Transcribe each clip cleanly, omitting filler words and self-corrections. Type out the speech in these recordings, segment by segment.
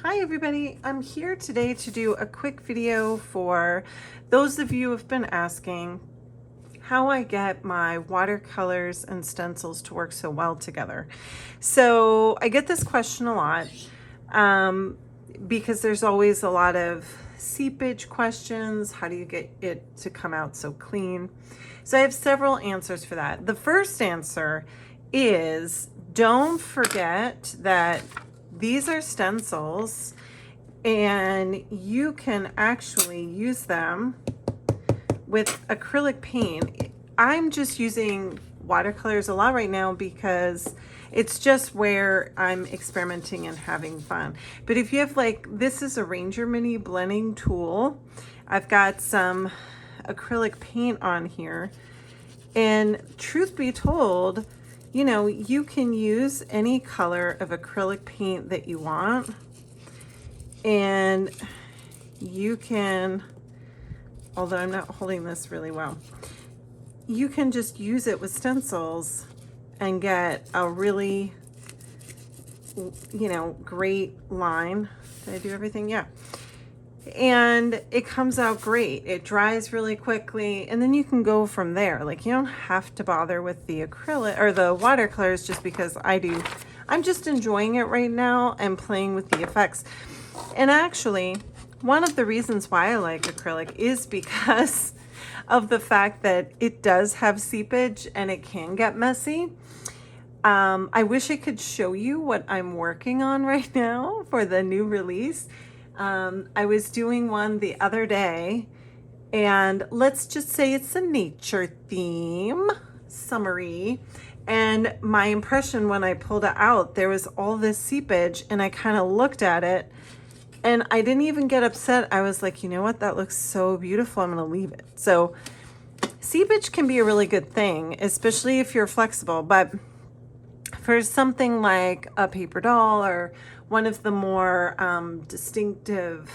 Hi everybody, I'm here today to do a quick video for those of you who have been asking how I get my watercolors and stencils to work so well together. So I get this question a lot because there's always a lot of seepage questions. How do you get it to come out so clean? So I have several answers for that. The first answer is don't forget that these are stencils and you can actually use them with acrylic paint. I'm just using watercolors a lot right now because it's just where I'm experimenting and having fun. But if you have this is a Ranger Mini blending tool. I've got some acrylic paint on here. And truth be told, you know, you can use any color of acrylic paint that you want. And you can, although I'm not holding this really well, you can just use it with stencils and get a really, great line. Did I do everything? Yeah. And it comes out great. It dries really quickly, and then you can go from there. Like, you don't have to bother with the acrylic or the watercolors just because I'm just enjoying it right now and playing with the effects. And actually, one of the reasons why I like acrylic is because of the fact that it does have seepage and it can get messy. I wish I could show you what I'm working on right now for the new release. I was doing one the other day, and let's just say it's a nature theme, summery. And my impression when I pulled it out, there was all this seepage, and I kind of looked at it, and I didn't even get upset. I was like, you know what? That looks so beautiful. I'm going to leave it. So seepage can be a really good thing, especially if you're flexible. But for something like a paper doll or one of the more distinctive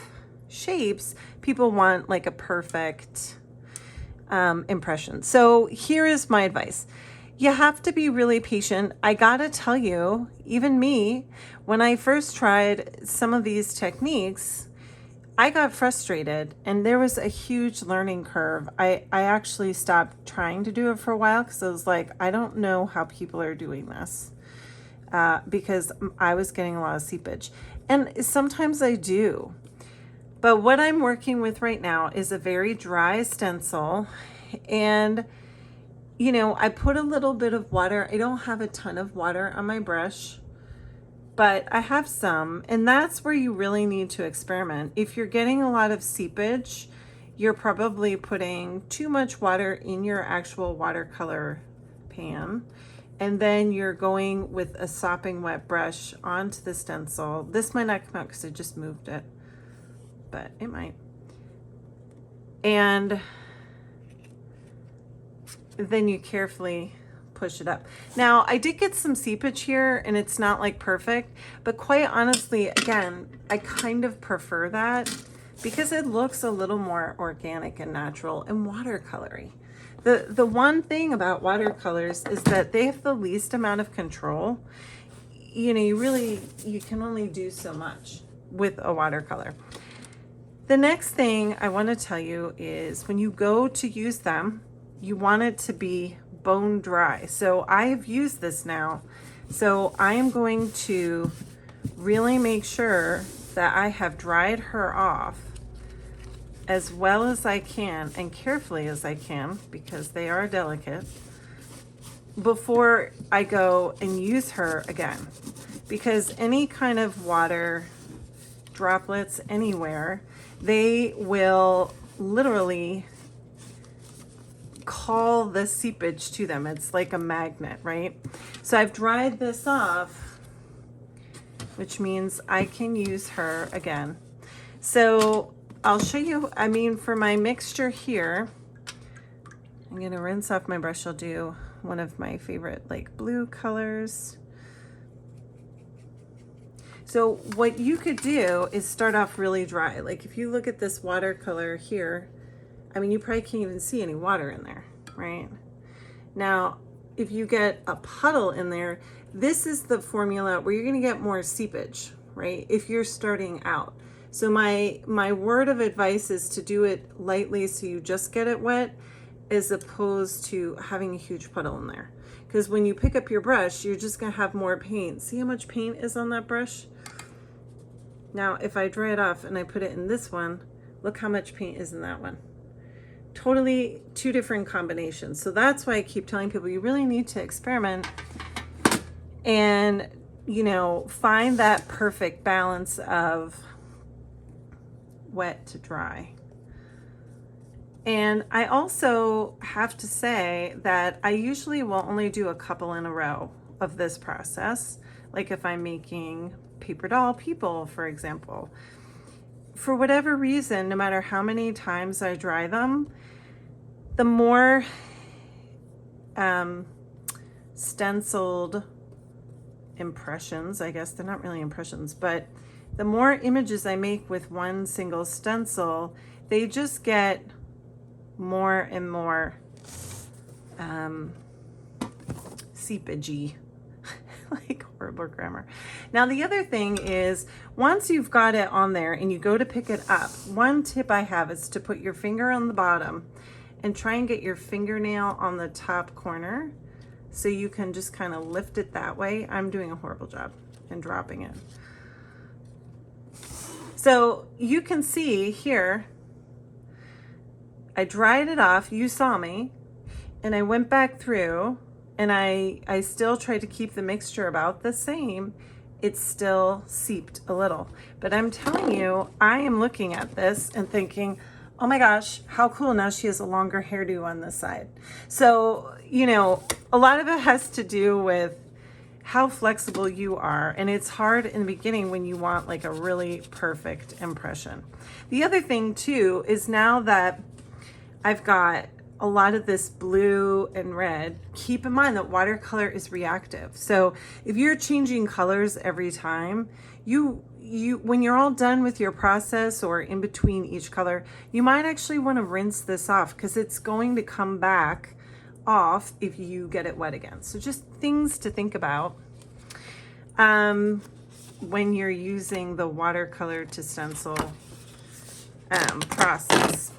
shapes, people want like a perfect impression. So here is my advice. You have to be really patient. I gotta tell you, even me, when I first tried some of these techniques, I got frustrated and there was a huge learning curve. I actually stopped trying to do it for a while because I was like, I don't know how people are doing this. Because I was getting a lot of seepage. And sometimes I do. But what I'm working with right now is a very dry stencil. And, I put a little bit of water. I don't have a ton of water on my brush, but I have some. And that's where you really need to experiment. If you're getting a lot of seepage, you're probably putting too much water in your actual watercolor pan. And then you're going with a sopping wet brush onto the stencil. This might not come out because I just moved it, but it might. And then you carefully push it up. Now, I did get some seepage here, and it's not like perfect, but quite honestly, again, I kind of prefer that because it looks a little more organic and natural and watercolory. The one thing about watercolors is that they have the least amount of control. You can only do so much with a watercolor. The next thing I want to tell you is when you go to use them, you want it to be bone dry. So I've used this now. So I am going to really make sure that I have dried her off as well as I can and carefully as I can, because they are delicate, before I go and use her again. Because any kind of water droplets anywhere, they will literally call the seepage to them. It's like a magnet, right? So I've dried this off, which means I can use her again. So I'll show you, for my mixture here, I'm going to rinse off my brush. I'll do one of my favorite blue colors. So what you could do is start off really dry. Like if you look at this watercolor here, you probably can't even see any water in there, right? Now, if you get a puddle in there, this is the formula where you're going to get more seepage. right? If you're starting out. So my word of advice is to do it lightly so you just get it wet, as opposed to having a huge puddle in there. Because when you pick up your brush, you're just gonna have more paint. See how much paint is on that brush? Now, if I dry it off and I put it in this one, look how much paint is in that one. Totally two different combinations. So that's why I keep telling people you really need to experiment and, you know, find that perfect balance of wet to dry. And I also have to say that I usually will only do a couple in a row of this process. Like if I'm making paper doll people, for example. For whatever reason, no matter how many times I dry them, the more stenciled impressions, I guess they're not really impressions, but the more images I make with one single stencil, they just get more and more seepagey. Like horrible grammar. Now the other thing is, once you've got it on there and you go to pick it up, one tip I have is to put your finger on the bottom and try and get your fingernail on the top corner so you can just kind of lift it that way. I'm doing a horrible job in dropping it. So you can see here, I dried it off, you saw me, and I went back through and I still tried to keep the mixture about the same. It's still seeped a little. But I'm telling you, I am looking at this and thinking, oh my gosh, how cool, now she has a longer hairdo on this side. So, you know, a lot of it has to do with how flexible you are. And it's hard in the beginning when you want like a really perfect impression. The other thing too is, now that I've got a lot of this blue and red, keep in mind that watercolor is reactive. So if you're changing colors every time, when you're all done with your process or in between each color, you might actually want to rinse this off because it's going to come back off if you get it wet again. So just things to think about when you're using the watercolor to stencil process.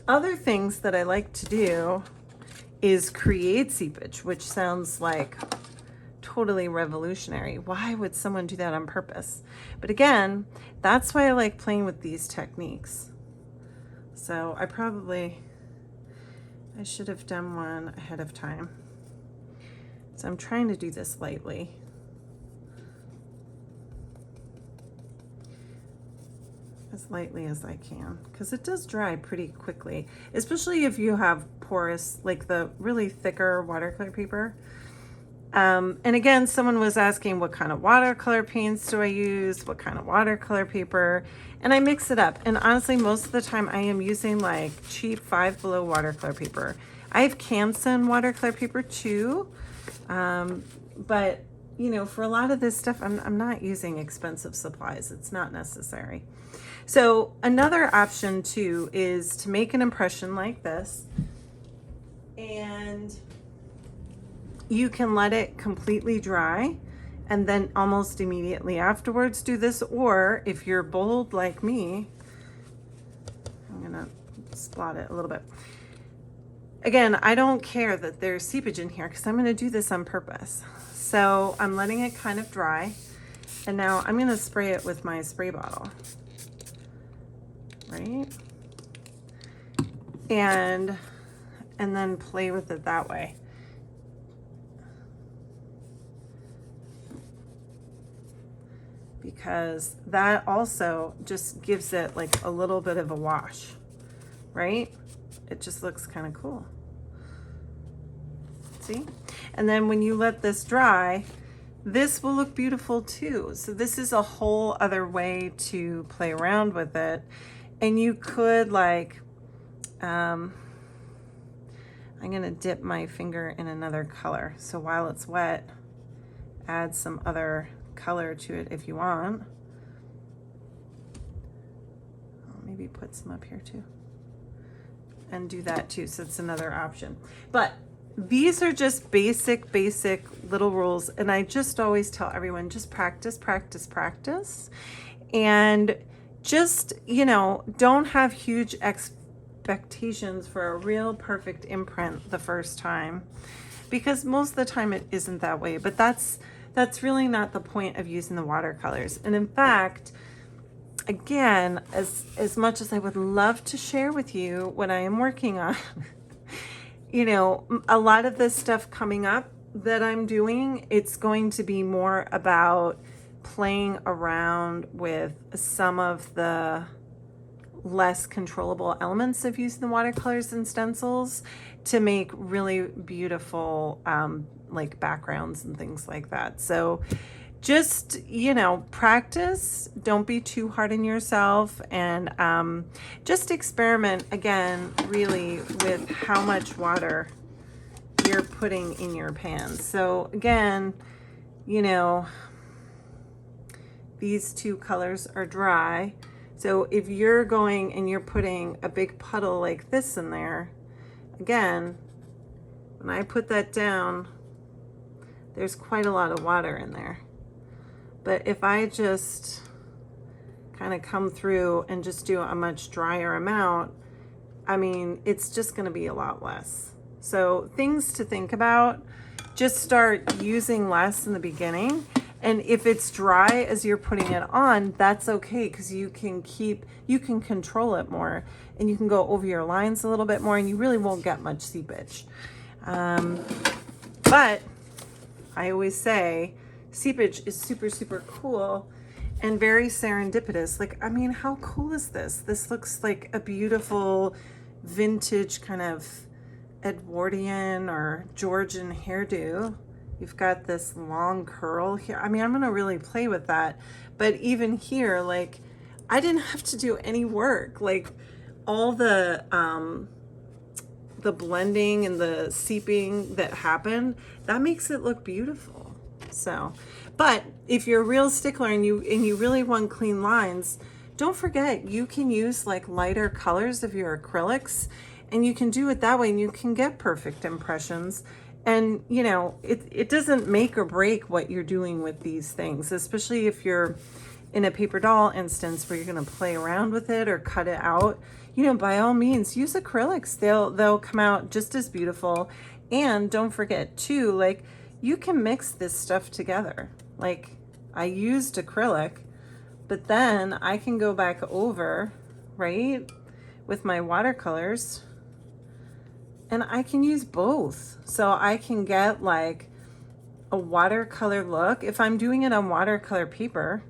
Other things that I like to do is create seepage, which sounds like totally revolutionary. Why would someone do that on purpose? But again, that's why I like playing with these techniques. So I should have done one ahead of time. So I'm trying to do this lightly. As lightly as I can, because it does dry pretty quickly, especially if you have porous, like the really thicker watercolor paper. And again, someone was asking what kind of watercolor paints do I use, what kind of watercolor paper, and I mix it up. And honestly, most of the time I am using like cheap Five Below watercolor paper. I have Canson watercolor paper too, but you know, for a lot of this stuff, I'm not using expensive supplies. It's not necessary. So another option too is to make an impression like this, and you can let it completely dry and then almost immediately afterwards do this. Or if you're bold like me, I'm gonna spot it a little bit. Again, I don't care that there's seepage in here because I'm gonna do this on purpose. So I'm letting it kind of dry, and now I'm gonna spray it with my spray bottle. Right? And then play with it that way. Because that also just gives it like a little bit of a wash, right? It just looks kind of cool. See? And then when you let this dry, this will look beautiful too. So this is a whole other way to play around with it. And you could like, I'm gonna dip my finger in another color. So while it's wet, add some other color to it if you want. I'll maybe put some up here too. And do that too, so it's another option. But these are just basic little rules. And I just always tell everyone, just practice, practice, practice. And just, you know, don't have huge expectations for a real perfect imprint the first time, because most of the time it isn't that way. But that's really not the point of using the watercolors. And in fact, again, as much as I would love to share with you what I am working on, you know, a lot of this stuff coming up that I'm doing, it's going to be more about playing around with some of the less controllable elements of using the watercolors and stencils to make really beautiful like backgrounds and things like that. So just, you know, practice, don't be too hard on yourself, and just experiment again really with how much water you're putting in your pans. So again, you know, these two colors are dry. So if you're going and you're putting a big puddle like this in there, again, when I put that down, there's quite a lot of water in there. But if I just kind of come through and just do a much drier amount, I mean, it's just going to be a lot less. So things to think about, just start using less in the beginning. And if it's dry as you're putting it on, that's okay, because you can control it more, and you can go over your lines a little bit more, and you really won't get much seepage. But I always say, seepage is super, super cool and very serendipitous. Like, I mean, how cool is this? This looks like a beautiful vintage kind of Edwardian or Georgian hairdo. You've got this long curl here. I mean, I'm gonna really play with that. But even here, like, I didn't have to do any work. Like, all the blending and the seeping that happened, that makes it look beautiful. So, but if you're a real stickler and you really want clean lines, don't forget you can use like lighter colors of your acrylics, and you can do it that way, and you can get perfect impressions. And you know, it doesn't make or break what you're doing with these things, especially if you're in a paper doll instance where you're going to play around with it or cut it out. You know, by all means, use acrylics. They'll come out just as beautiful. And don't forget too, like, you can mix this stuff together. Like, I used acrylic, but then I can go back over, right, with my watercolors, and I can use both. So I can get like a watercolor look. If I'm doing it on watercolor paper,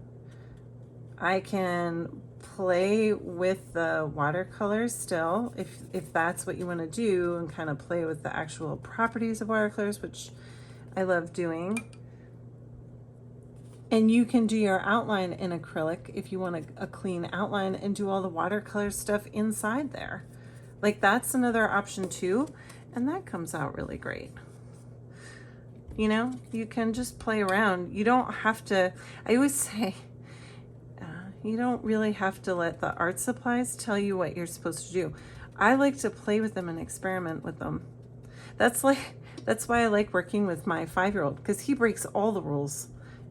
I can play with the watercolors still, if that's what you want to do, and kind of play with the actual properties of watercolors, which I love doing. And you can do your outline in acrylic if you want a clean outline, and do all the watercolor stuff inside there. Like, that's another option too, and that comes out really great. You know, you can just play around. You don't have to, I always say, you don't really have to let the art supplies tell you what you're supposed to do. I like to play with them and experiment with them. That's why I like working with my 5-year-old, because he breaks all the rules.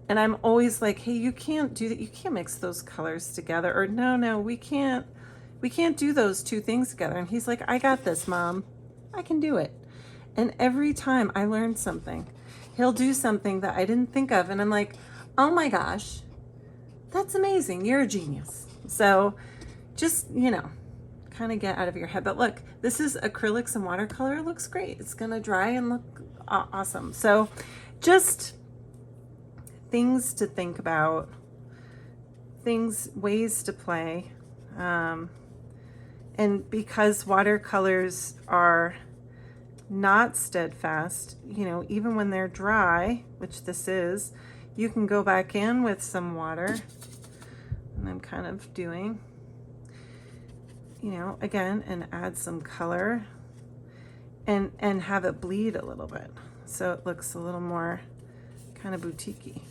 And I'm always like, hey, you can't do that. You can't mix those colors together. Or no, we can't do those two things together. And he's like, I got this, Mom. I can do it. And every time I learn something, he'll do something that I didn't think of. And I'm like, oh my gosh, that's amazing. You're a genius. So just, you know, kind of get out of your head. But look, this is acrylics and watercolor. It looks great. It's going to dry and look awesome. So just things to think about, ways to play. And because watercolors are not steadfast, you know, even when they're dry, which this is, you can go back in with some water. And I'm kind of doing, you know, again, and add some color and have it bleed a little bit, so it looks a little more kind of boutique-y.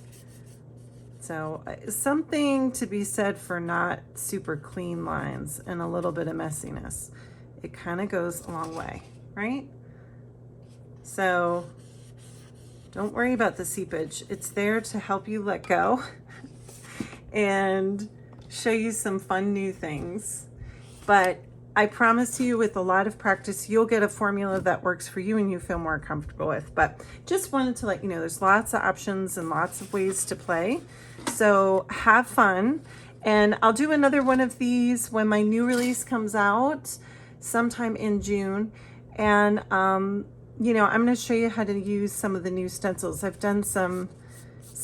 So something to be said for not super clean lines and a little bit of messiness. It kind of goes a long way, right? So don't worry about the seepage. It's there to help you let go and show you some fun new things. But I promise you, with a lot of practice, you'll get a formula that works for you and you feel more comfortable with. But just wanted to let you know, there's lots of options and lots of ways to play. So have fun. And I'll do another one of these when my new release comes out sometime in June. And, you know, I'm going to show you how to use some of the new stencils. I've done some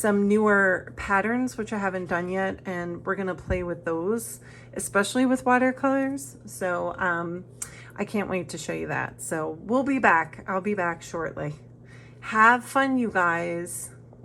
newer patterns, which I haven't done yet, and we're going to play with those, especially with watercolors. So I can't wait to show you that. So we'll be back. I'll be back shortly. Have fun, you guys.